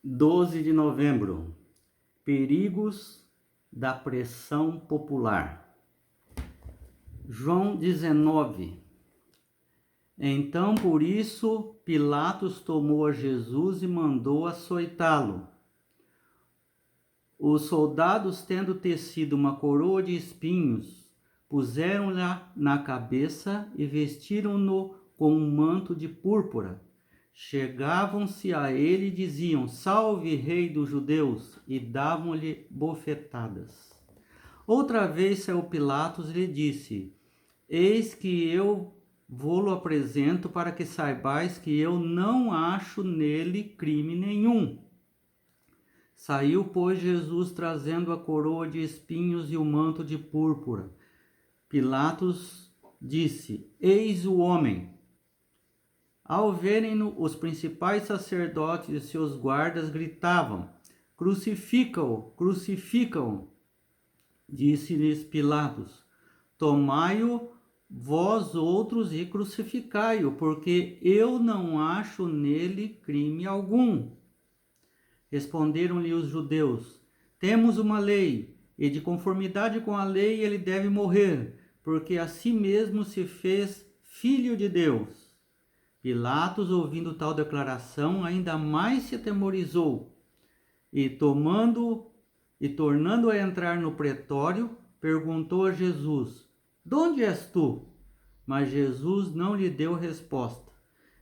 12 de novembro. Perigos da pressão popular. João 19. Então, por isso, Pilatos tomou a Jesus e mandou açoitá-lo. Os soldados, tendo tecido uma coroa de espinhos, puseram-lhe na cabeça e vestiram-no com um manto de púrpura. Chegavam-se a ele e diziam: Salve, rei dos judeus! E davam-lhe bofetadas. Outra vez saiu Pilatos e lhe disse: Eis que eu vou-lo apresento para que saibais que eu não acho nele crime nenhum. Saiu, pois, Jesus trazendo a coroa de espinhos e o manto de púrpura. Pilatos disse: Eis o homem. Ao verem-no, os principais sacerdotes e seus guardas gritavam: Crucifica-o, crucifica-o. Disse-lhes Pilatos: Tomai-o vós outros e crucificai-o, porque eu não acho nele crime algum. Responderam-lhe os judeus: Temos uma lei, e de conformidade com a lei ele deve morrer, porque a si mesmo se fez filho de Deus. Pilatos, ouvindo tal declaração, ainda mais se atemorizou, e tornando a entrar no pretório, perguntou a Jesus: De onde és tu? Mas Jesus não lhe deu resposta.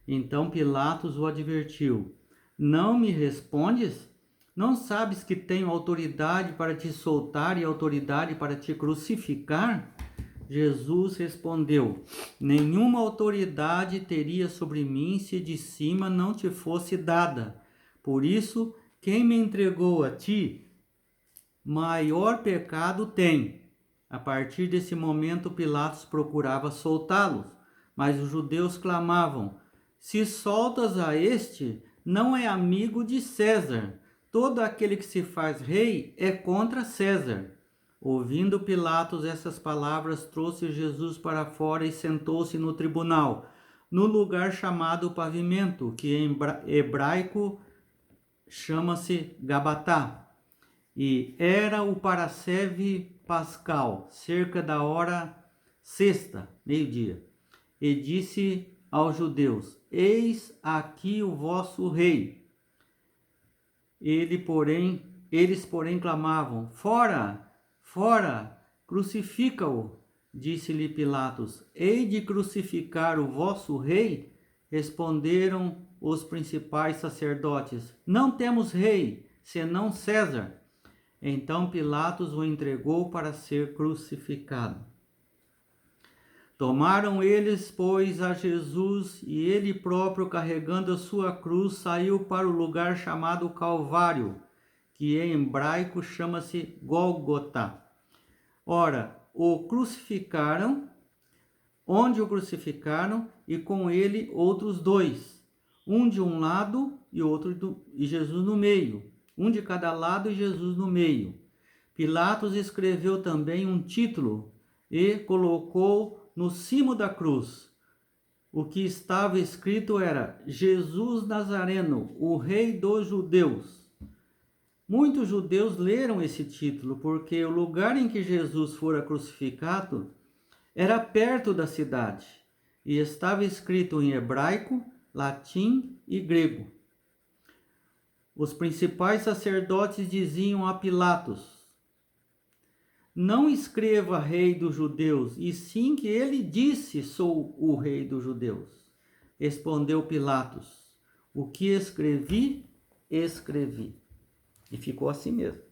Então Pilatos o advertiu: Não me respondes? Não sabes que tenho autoridade para te soltar e autoridade para te crucificar? Jesus respondeu: Nenhuma autoridade teria sobre mim se de cima não te fosse dada. Por isso, quem me entregou a ti, maior pecado tem. A partir desse momento, Pilatos procurava soltá-los, mas os judeus clamavam: Se soltas a este, não é amigo de César. Todo aquele que se faz rei é contra César. Ouvindo Pilatos essas palavras, trouxe Jesus para fora e sentou-se no tribunal, no lugar chamado Pavimento, que em hebraico chama-se Gabatá. E era o parasceve pascal, cerca da hora sexta, meio-dia. E disse aos judeus: Eis aqui o vosso rei. Eles, porém, clamavam: Fora! Fora, crucifica-o. Disse-lhe Pilatos: Hei de crucificar o vosso rei? Responderam os principais sacerdotes: Não temos rei, senão César. Então Pilatos o entregou para ser crucificado. Tomaram eles, pois, a Jesus, e ele próprio, carregando a sua cruz, saiu para o lugar chamado Calvário, que em hebraico chama-se Gólgota. Ora, onde o crucificaram, e com ele outros dois, um de um lado e Jesus no meio, um de cada lado e Jesus no meio. Pilatos escreveu também um título e colocou no cimo da cruz. O que estava escrito era: Jesus Nazareno, o Rei dos Judeus. Muitos judeus leram esse título porque o lugar em que Jesus fora crucificado era perto da cidade e estava escrito em hebraico, latim e grego. Os principais sacerdotes diziam a Pilatos: Não escreva rei dos judeus, e sim que ele disse: Sou o rei dos judeus. Respondeu Pilatos: O que escrevi, escrevi. E ficou assim mesmo.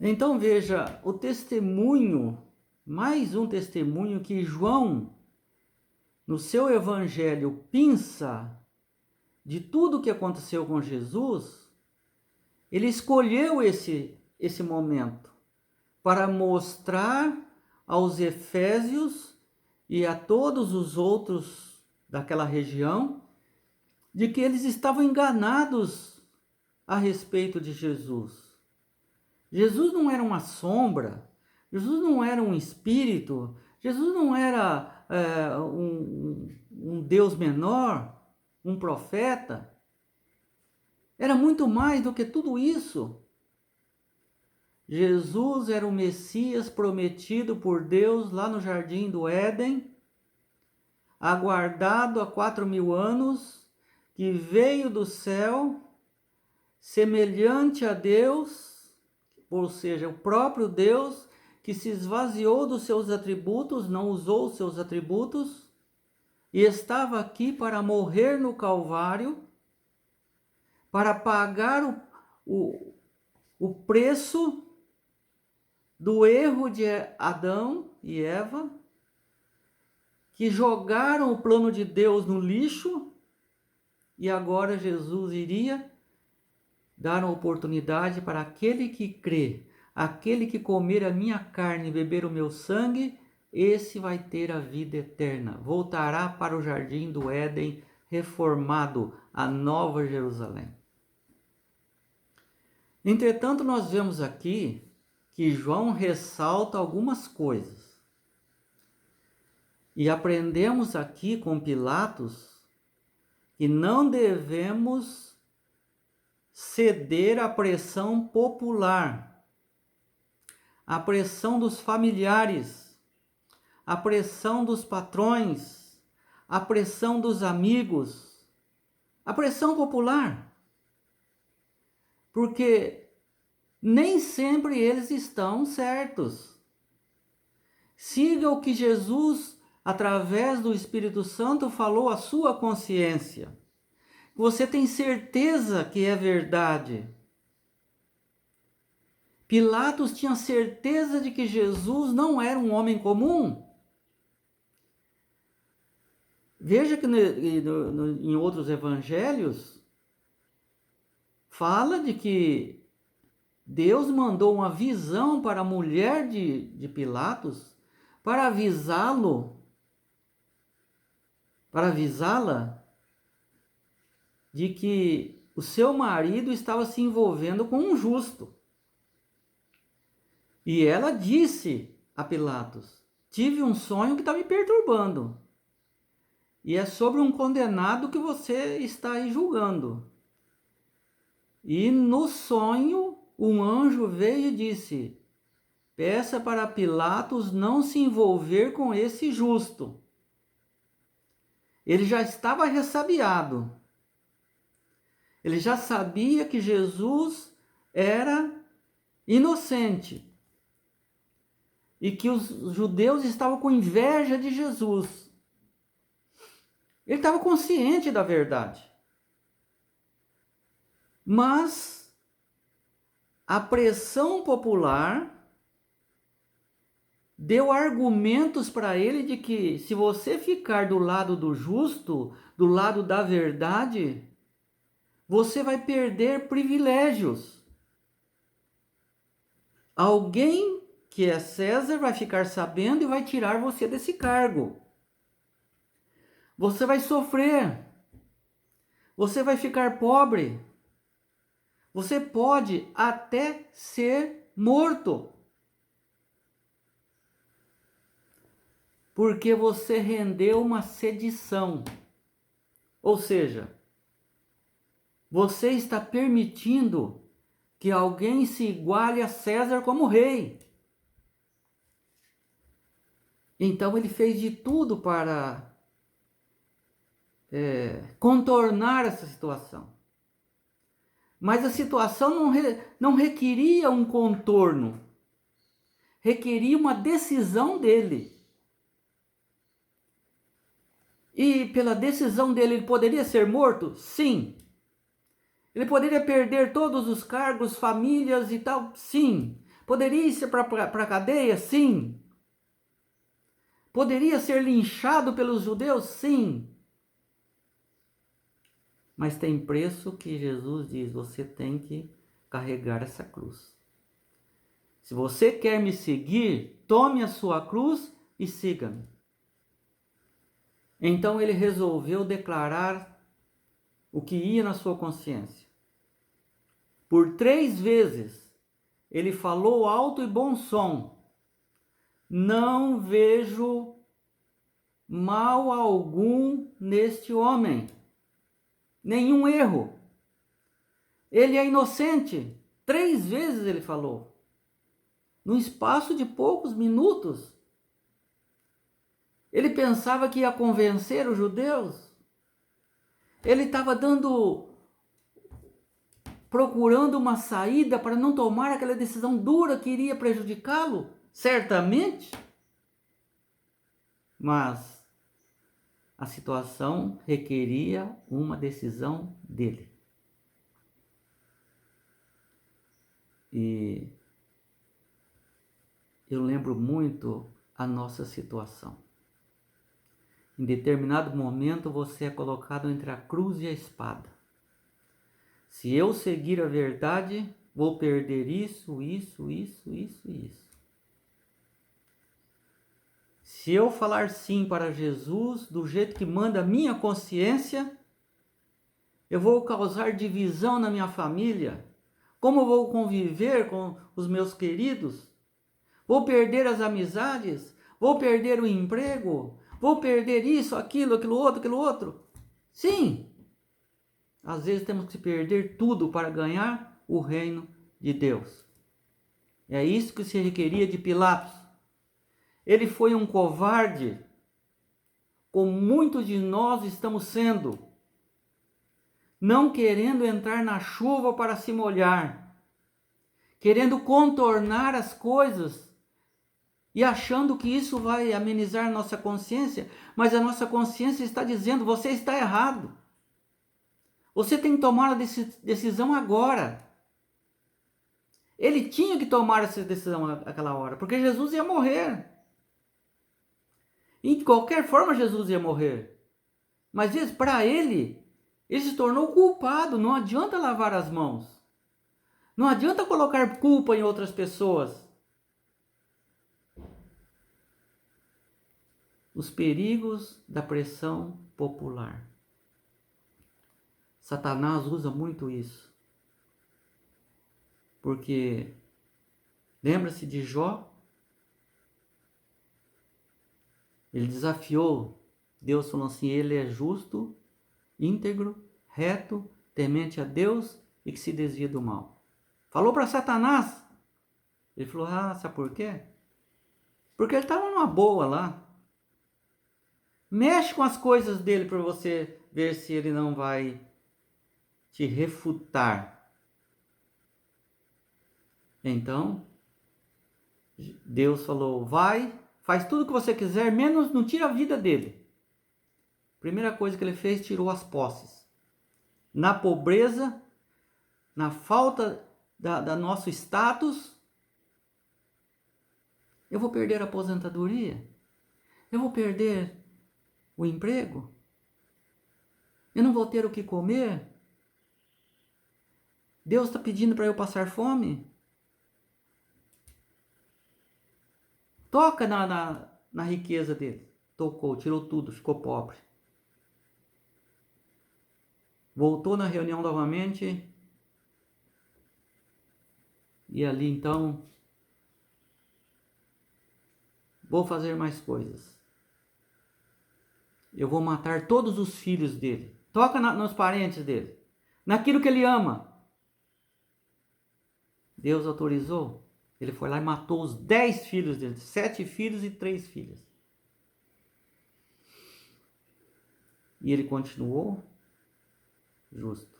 Então veja o testemunho, mais um testemunho que João, no seu evangelho, pinça de tudo o que aconteceu com Jesus. Ele escolheu esse momento para mostrar aos efésios e a todos os outros daquela região de que eles estavam enganados a respeito de Jesus. Jesus não era uma sombra, Jesus não era um espírito, Jesus não era um Deus menor, um profeta. Era muito mais do que tudo isso. Jesus era o Messias prometido por Deus lá no Jardim do Éden, aguardado há 4.000 anos, que veio do céu, semelhante a Deus, ou seja, o próprio Deus, que se esvaziou dos seus atributos, não usou os seus atributos, e estava aqui para morrer no Calvário, para pagar o preço do erro de Adão e Eva, que jogaram o plano de Deus no lixo, e agora Jesus iria dar uma oportunidade para aquele que crê, aquele que comer a minha carne e beber o meu sangue, esse vai ter a vida eterna, voltará para o jardim do Éden reformado, a nova Jerusalém. Entretanto, nós vemos aqui que João ressalta algumas coisas. E aprendemos aqui com Pilatos que não devemos ceder à pressão popular, à pressão dos familiares, à pressão dos patrões, à pressão dos amigos, à pressão popular. Porque nem sempre eles estão certos. Siga o que Jesus, através do Espírito Santo, falou à sua consciência. Você tem certeza que é verdade. Pilatos tinha certeza de que Jesus não era um homem comum. Veja que em outros evangelhos fala de que Deus mandou uma visão para a mulher de Pilatos para avisá-la de que o seu marido estava se envolvendo com um justo. E ela disse a Pilatos: tive um sonho que está me perturbando. E é sobre um condenado que você está aí julgando. E no sonho, um anjo veio e disse: peça para Pilatos não se envolver com esse justo. Ele já estava ressabiado. Ele já sabia que Jesus era inocente. E que os judeus estavam com inveja de Jesus. Ele estava consciente da verdade. Mas a pressão popular deu argumentos para ele de que se você ficar do lado do justo, do lado da verdade, você vai perder privilégios. Alguém que é César vai ficar sabendo e vai tirar você desse cargo. Você vai sofrer. Você vai ficar pobre. Você pode até ser morto. Porque você rendeu uma sedição. Ou seja, você está permitindo que alguém se iguale a César como rei. Então ele fez de tudo para contornar essa situação. Mas a situação não requeria um contorno. Requeria uma decisão dele. E pela decisão dele, ele poderia ser morto? Sim. Ele poderia perder todos os cargos, famílias e tal? Sim. Poderia ir para a cadeia? Sim. Poderia ser linchado pelos judeus? Sim. Mas tem preço que Jesus diz, você tem que carregar essa cruz. Se você quer me seguir, tome a sua cruz e siga-me. Então ele resolveu declarar o que ia na sua consciência. Por 3 vezes, ele falou alto e bom som: não vejo mal algum neste homem, nenhum erro. Ele é inocente. 3 vezes ele falou. No espaço de poucos minutos. Ele pensava que ia convencer os judeus. Ele estava procurando uma saída para não tomar aquela decisão dura que iria prejudicá-lo, certamente. Mas a situação requeria uma decisão dele. E eu lembro muito a nossa situação. Em determinado momento você é colocado entre a cruz e a espada. Se eu seguir a verdade, vou perder isso. Se eu falar sim para Jesus, do jeito que manda a minha consciência, eu vou causar divisão na minha família. Como eu vou conviver com os meus queridos? Vou perder as amizades? Vou perder o emprego? Vou perder isso, aquilo outro? Sim! Às vezes temos que perder tudo para ganhar o reino de Deus. É isso que se requeria de Pilatos. Ele foi um covarde, como muitos de nós estamos sendo, não querendo entrar na chuva para se molhar, querendo contornar as coisas e achando que isso vai amenizar nossa consciência, mas a nossa consciência está dizendo: você está errado. Você tem que tomar a decisão agora. Ele tinha que tomar essa decisão naquela hora, porque Jesus ia morrer. E de qualquer forma Jesus ia morrer. Mas para ele se tornou culpado. Não adianta lavar as mãos. Não adianta colocar culpa em outras pessoas. Os perigos da pressão popular. Satanás usa muito isso. Porque lembra-se de Jó? Ele desafiou Deus, falando assim: ele é justo, íntegro, reto, temente a Deus e que se desvia do mal. Falou para Satanás. Ele falou: sabe por quê? Porque ele estava numa boa lá. Mexe com as coisas dele para você ver se ele não vai te refutar. Então, Deus falou: vai, faz tudo o que você quiser, menos não tira a vida dele. Primeira coisa que ele fez, tirou as posses. Na pobreza, na falta da nosso status, eu vou perder a aposentadoria? Eu vou perder o emprego? Eu não vou ter o que comer? Deus está pedindo para eu passar fome? Toca na riqueza dele. Tocou, tirou tudo, ficou pobre. Voltou na reunião novamente. E ali então, vou fazer mais coisas. Eu vou matar todos os filhos dele. Toca nos parentes dele. Naquilo que ele ama. Deus autorizou. Ele foi lá e matou os 10 filhos dele. 7 filhos e 3 filhas. E ele continuou justo.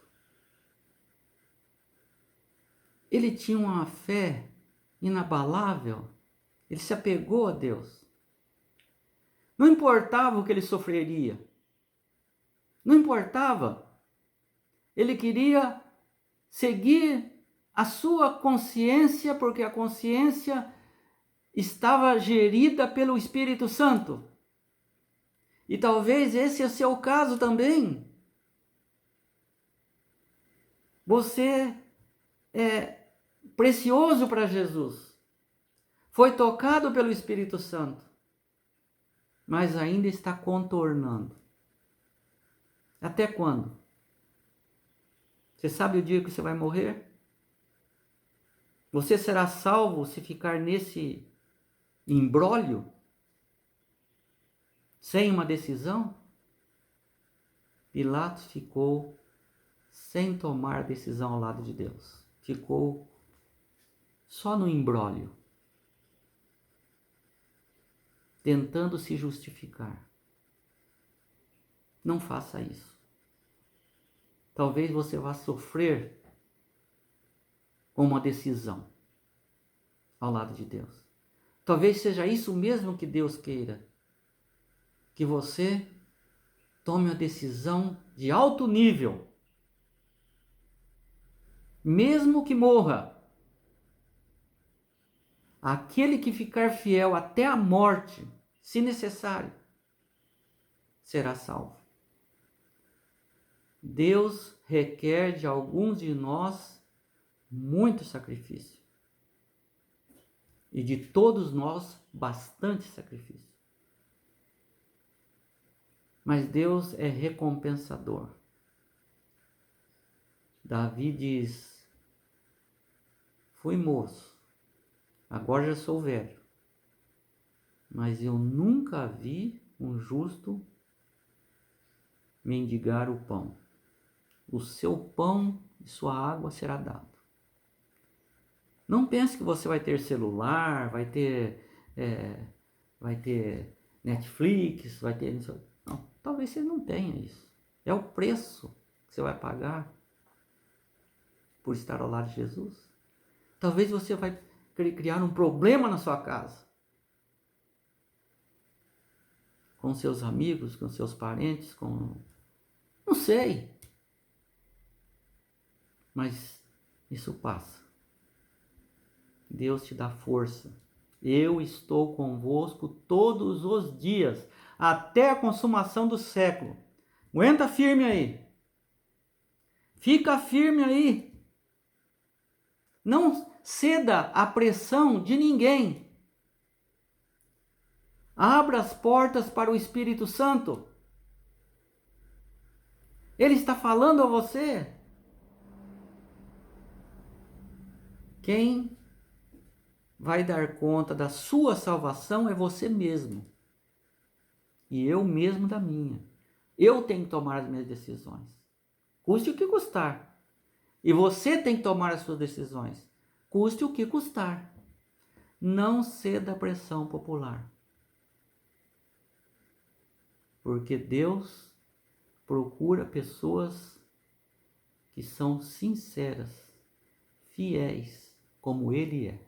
Ele tinha uma fé inabalável. Ele se apegou a Deus. Não importava o que ele sofreria. Não importava. Ele queria seguir a sua consciência, porque a consciência estava gerida pelo Espírito Santo. E talvez esse é o seu caso também. Você é precioso para Jesus. Foi tocado pelo Espírito Santo. Mas ainda está contornando. Até quando? Você sabe o dia que você vai morrer? Você será salvo se ficar nesse imbróglio? Sem uma decisão? Pilatos ficou sem tomar decisão ao lado de Deus. Ficou só no imbróglio, tentando se justificar. Não faça isso. Talvez você vá sofrer com uma decisão ao lado de Deus. Talvez seja isso mesmo que Deus queira, que você tome uma decisão de alto nível, mesmo que morra. Aquele que ficar fiel até a morte, se necessário, será salvo. Deus requer de alguns de nós muito sacrifício. E de todos nós, bastante sacrifício. Mas Deus é recompensador. Davi diz: fui moço, agora já sou velho, mas eu nunca vi um justo mendigar o pão. O seu pão e sua água será dado. Não pense que você vai ter celular, vai ter Netflix, vai ter... Não, talvez você não tenha isso. É o preço que você vai pagar por estar ao lado de Jesus. Talvez você vai criar um problema na sua casa, com seus amigos, com seus parentes, não sei. Mas isso passa. Deus te dá força. Eu estou convosco todos os dias, até a consumação do século. Aguenta firme aí. Fica firme aí. Não ceda à pressão de ninguém. Abra as portas para o Espírito Santo. Ele está falando a você. Quem vai dar conta da sua salvação é você mesmo. E eu mesmo da minha. Eu tenho que tomar as minhas decisões. Custe o que custar. E você tem que tomar as suas decisões. Custe o que custar. Não ceda à pressão popular. Porque Deus procura pessoas que são sinceras, fiéis, como Ele é.